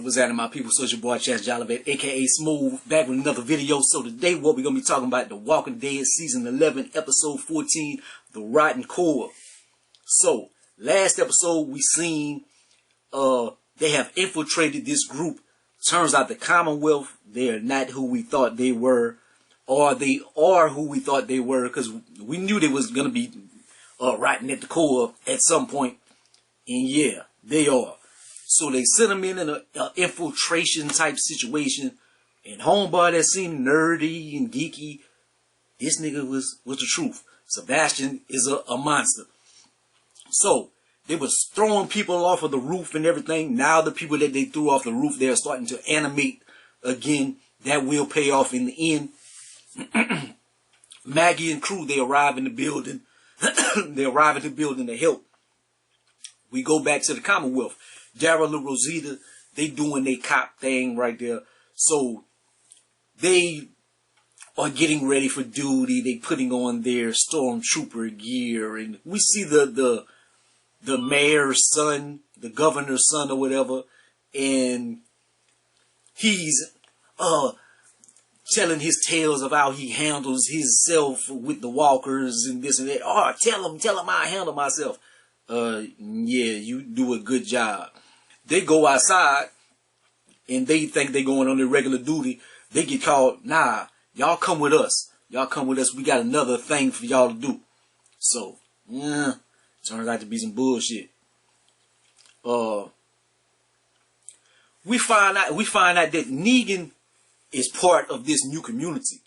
What's happening, my people? So it's your boy ChanceJolivette, aka Smooth, back with another video. So today what we're gonna be talking about, The Walking Dead season 11, episode 14, The Rotten Core. So last episode we seen they have infiltrated this group. Turns out the Commonwealth, they're not who we thought they were, or they are who we thought they were, because we knew they was gonna be rotten at the core at some point, and yeah, they are. So they sent him in an infiltration type situation, and homeboy that seemed nerdy and geeky, this nigga was the truth. Sebastian is a monster. So they was throwing people off of the roof and everything. Now the people that they threw off the roof, they're starting to animate again. That will pay off in the end. Maggie and crew, they arrive in the building. They arrive in the building to help. We go back to the Commonwealth. Daryl and Rosita, they doing their cop thing right there. So they are getting ready for duty. They putting on their stormtrooper gear, and we see the mayor's son, the governor's son or whatever, and he's telling his tales of how he handles himself with the walkers and this and that. Oh, tell him I handle myself. Yeah, you do a good job. They go outside and they think they're going on their regular duty. They get called, nah, y'all come with us. Y'all come with us. We got another thing for y'all to do. So, yeah, turns out to be some bullshit. We find out that Negan is part of this new community.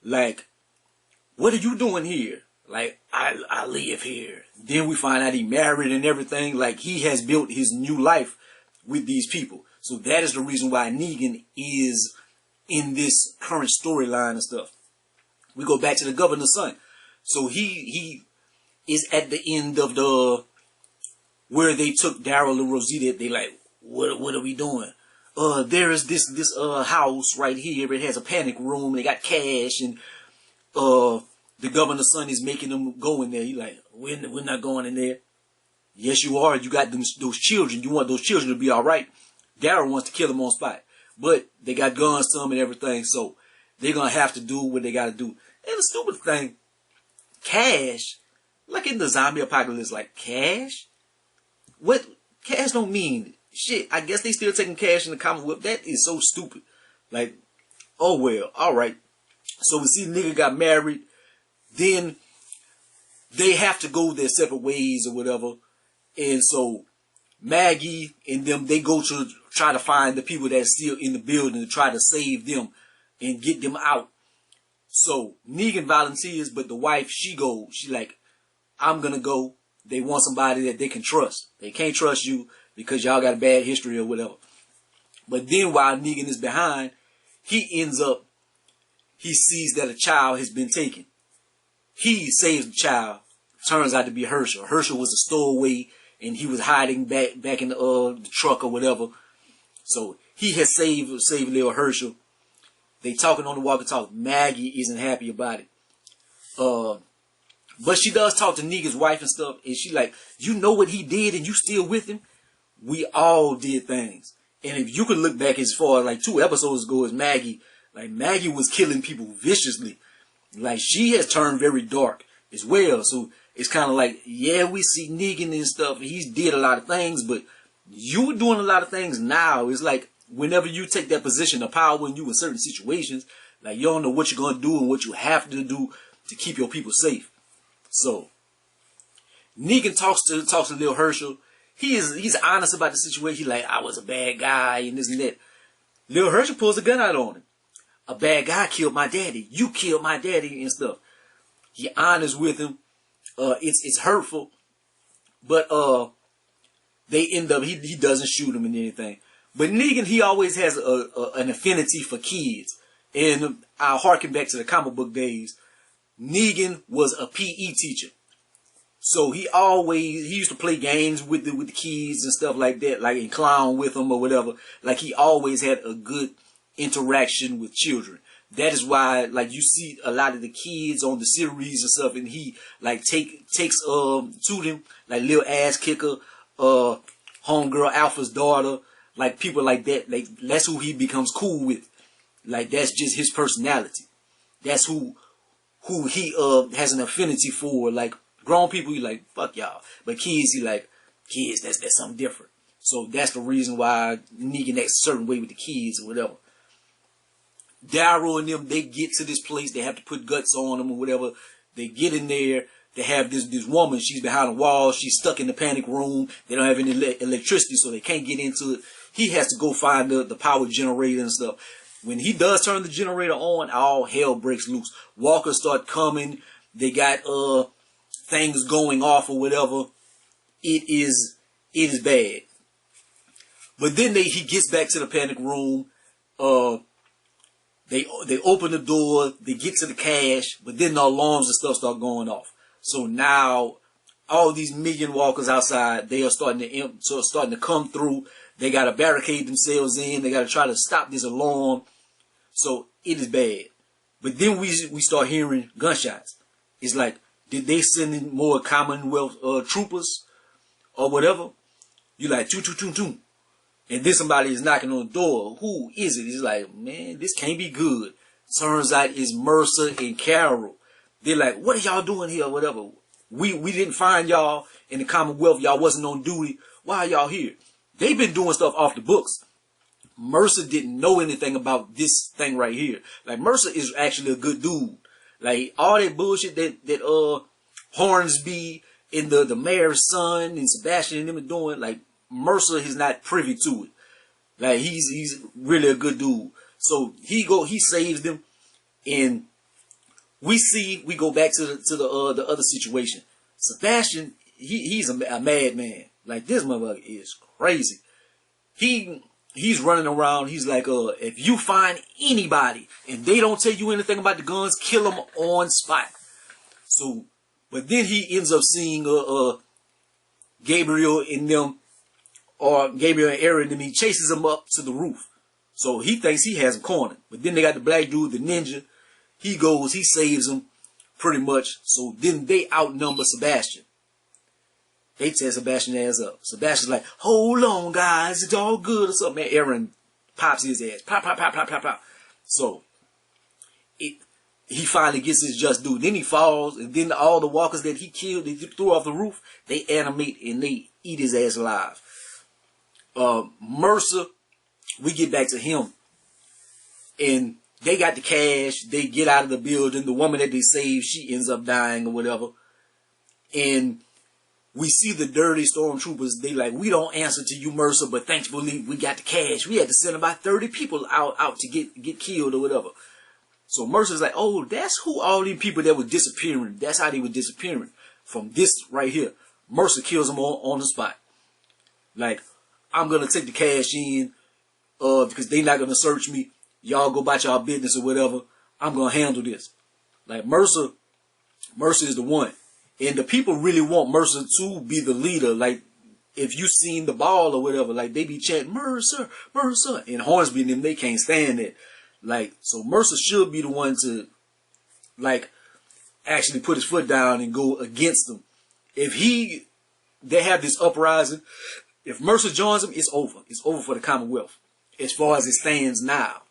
Like, what are you doing here? Like, I live here. Then we find out he married and everything. Like, he has built his new life with these people. So that is the reason why Negan is in this current storyline and stuff. We go back to the governor's son. So he is at the end of where they took Daryl and Rosita. They like, what are we doing? There is this house right here. It has a panic room. They got cash, and the governor's son is making them go in there. He like, we're not going in there. Yes, you are. You got those children. You want those children to be all right. Daryl wants to kill them on spot, but they got guns to them and everything, so they're gonna have to do what they gotta do. And the stupid thing, cash, like in the zombie apocalypse, like cash. What cash don't mean shit. I guess they still taking cash in the Commonwealth. That is so stupid. Like, oh well, all right. So we see nigga got married. Then they have to go their separate ways or whatever. And so Maggie and them, they go to try to find the people that's still in the building to try to save them and get them out. So Negan volunteers, but the wife, she goes. She like, I'm going to go. They want somebody that they can trust. They can't trust you because y'all got a bad history or whatever. But then while Negan is behind, he sees that a child has been taken. He saves the child. Turns out to be Hershel. Hershel was a stowaway, and he was hiding back in the truck or whatever. So he has saved little Hershel. They talking on the walkie-talkie. Maggie isn't happy about it. But she does talk to Negan's wife and stuff, and she like, you know what he did, and you still with him? We all did things. And if you could look back as far as like 2 episodes ago, as Maggie was killing people viciously. Like, she has turned very dark as well. So it's kind of like, yeah, we see Negan and stuff. He's did a lot of things, but you doing a lot of things now. It's like, whenever you take that position of power and you in certain situations, like, you don't know what you're going to do and what you have to do to keep your people safe. So Negan talks to little Hershel. He's honest about the situation. He's like, I was a bad guy and this and that. Little Hershel pulls a gun out on him. A bad guy killed my daddy. You killed my daddy and stuff. He honest with him. It's hurtful, but they end up, he doesn't shoot him and anything. But Negan, he always has an affinity for kids. And I'll harken back to the comic book days. Negan was a PE teacher, so he used to play games with the kids and stuff like that, like and clown with them or whatever. Like, he always had a good interaction with children. That is why, like, you see a lot of the kids on the series and stuff, and he like takes to them, like little ass kicker, homegirl Alpha's daughter, like people like that, like that's who he becomes cool with. Like that's just his personality. That's who he has an affinity for. Like grown people, he like fuck y'all, but kids, he like kids. That's something different. So that's the reason why Negan acts a certain way with the kids or whatever. Daryl and them, they get to this place. They have to put guts on them or whatever. They get in there. They have this woman. She's behind a wall. She's stuck in the panic room. They don't have any electricity, so they can't get into it. He has to go find the power generator and stuff. When he does turn the generator on, all hell breaks loose. Walkers start coming. They got things going off or whatever. It is bad. But then he gets back to the panic room. They open the door. They get to the cash, but then the alarms and stuff start going off. So now all these million walkers outside, they are starting to come through. They got to barricade themselves in. They got to try to stop this alarm. So it is bad. But then we start hearing gunshots. It's like, did they send in more Commonwealth troopers or whatever? You like, choo. And then somebody is knocking on the door. Who is it? It's like, man, this can't be good. Turns out it's Mercer and Carol. They're like, what are y'all doing here or whatever? We didn't find y'all in the Commonwealth. Y'all wasn't on duty. Why are y'all here? They've been doing stuff off the books. Mercer didn't know anything about this thing right here. Like, Mercer is actually a good dude. Like, all that bullshit that Hornsby and the mayor's son and Sebastian and them are doing, like, Mercer is not privy to it. Like, he's really a good dude. So he saves them, and we go back to the other situation. Sebastian, he's a madman. Like, this motherfucker is crazy. He's running around. He's like, if you find anybody and they don't tell you anything about the guns, kill them on spot. So, but then he ends up seeing Gabriel and them, or Gabriel and Aaron, and he chases them up to the roof. So he thinks he has them cornered. But then they got the black dude, the ninja. He goes, he saves them pretty much. So then they outnumber Sebastian. They tear Sebastian's ass up. Sebastian's like, hold on, guys. It's all good or something. Man, Aaron pops his ass. Pop. So he finally gets his just due. Then he falls, and then all the walkers that he killed, they threw off the roof, they animate and they eat his ass alive. Mercer, we get back to him, and they got the cash. They get out of the building. The woman that they saved, she ends up dying or whatever. And we see the dirty stormtroopers. They like, we don't answer to you, Mercer, but thankfully we got the cash. We had to send about 30 people out to get killed or whatever. So Mercer's like, oh, that's who all these people that were disappearing. That's how they were disappearing. From this right here. Mercer kills them on the spot. Like, I'm going to take the cash in because they're not going to search me. Y'all go about y'all business or whatever. I'm going to handle this. Like, Mercer is the one. And the people really want Mercer to be the leader. Like, if you seen the ball or whatever, like, they be chanting, Mercer. And Hornsby and them, they can't stand it. Like, so Mercer should be the one to, like, actually put his foot down and go against them. If they have this uprising, if Mercer joins them, it's over. It's over for the Commonwealth, as far as it stands now.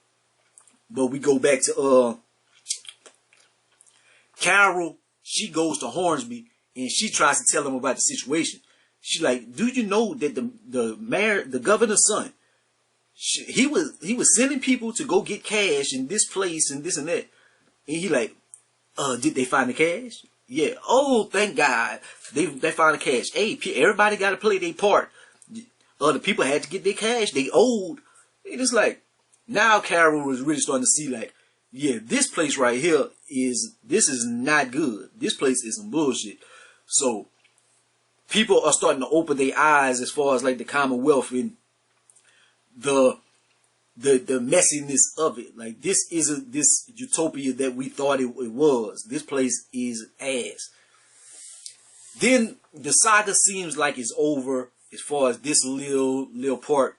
But we go back to Carol. She goes to Hornsby and she tries to tell him about the situation. She's like, do you know that the mayor, the governor's son, he was sending people to go get cash in this place and this and that. And he like, did they find the cash? Yeah. Oh, thank God. They found the cash. Hey, everybody got to play their part. The people had to get their cash. They owed. And it's like, now Carol was really starting to see like, yeah, this place right here this is not good. This place is some bullshit. So people are starting to open their eyes as far as like the Commonwealth and the messiness of it. Like, this isn't this utopia that we thought it was. This place is ass. Then the saga seems like it's over as far as this little part,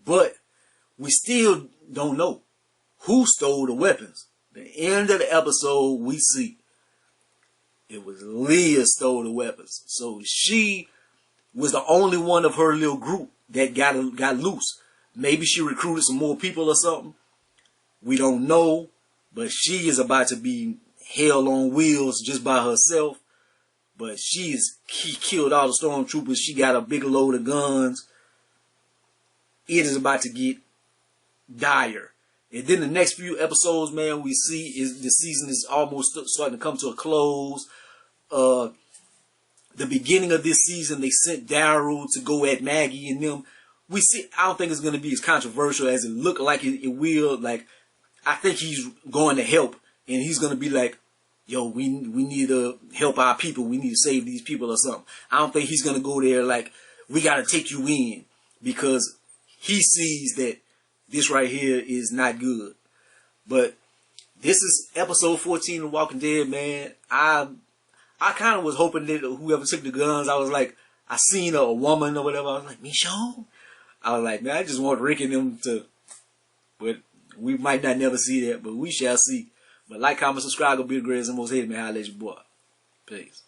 but we still don't know who stole the weapons. The end of the episode, we see it was Leah stole the weapons. So she was the only one of her little group that got loose. Maybe she recruited some more people or something. We don't know, but she is about to be hell on wheels just by herself. But he killed all the stormtroopers. She got a big load of guns. It is about to get dire. And then the next few episodes, man, we see is the season is almost starting to come to a close. The beginning of this season, they sent Daryl to go at Maggie and them. We see, I don't think it's going to be as controversial as it looked like it will. Like, I think he's going to help, and he's going to be like, yo, we need to help our people. We need to save these people or something. I don't think he's going to go there like, we got to take you in, because he sees that this right here is not good. But this is episode 14 of Walking Dead, man. I kind of was hoping that whoever took the guns, I was like, I seen a woman or whatever. I was like, Michonne? I was like, man, I just want Rick and them to, but we might not never see that, but we shall see. But like, comment, subscribe, go be the greatest and most hated, man. Holla at your boy. Peace.